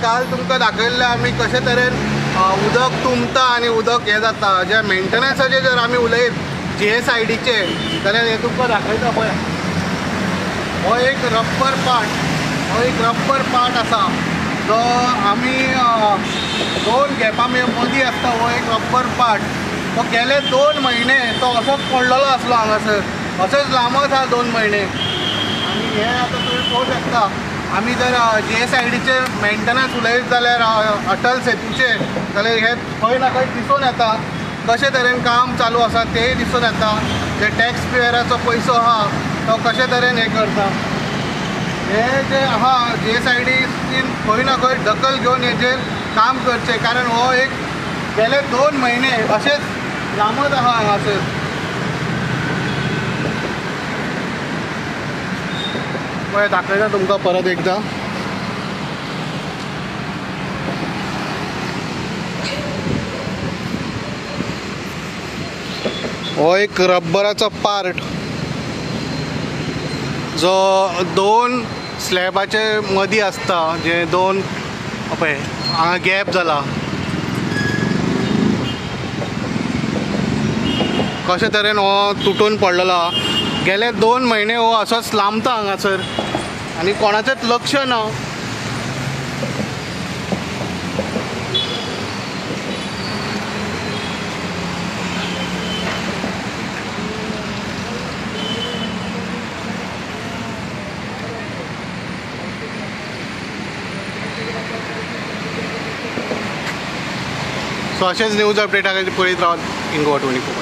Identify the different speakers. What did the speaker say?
Speaker 1: काल तुमकां दाखयल्लें आमी कशे तरेन उदक तुंबता आनी उदक हें जाता जे मेंटेनन्साचे जर आमी उलयत GSIDचे जाल्यार हें तुमकां दाखयता पळय. हो एक रब्बर पार्ट आसा जो आमी दोन गॅपा मदीं आसता. हो एक रब्बर पार्ट तो गेले 2 म्हयने तो असोच पडलेलो आसलो हांगासर, असोच लांबत आहा 2 म्हयने. आनी हे आतां तुमी पळोवंक शकता. आमी जर GSIDचे मेंटेनन्स उलयत जाल्यार अटल सेतूचे जाल्यार हे खंय ना खंय दिसून येता. कशे तरेन काम चालू आसा तेंय दिसून येता. जे टॅक्स पेयराचो पयसो आहा तो कशे तरेन हें करता. हे जे आहा GSIDीन खंय ना खंय दखल घेवन हेजेर काम करचें, कारण हो एक गेले 2 म्हयने अशेंच लांबत आहा हांगासर. पळय दाखयता तुमकां परत एकदा. हो एक रब्बराचो पार्ट जो 2 स्लॅबाचे मदीं आसता, जे 2 पळय हांगा गॅप जाला. कशे तरेन हो तुटून पडलेलो आहा. गेले 2 म्हयने हो असोच लांबता हांगासर आनी कोणाचेंच लक्ष ना. सो अशेंच न्यूज अपडेट पळयत रावत इंगोवा 24.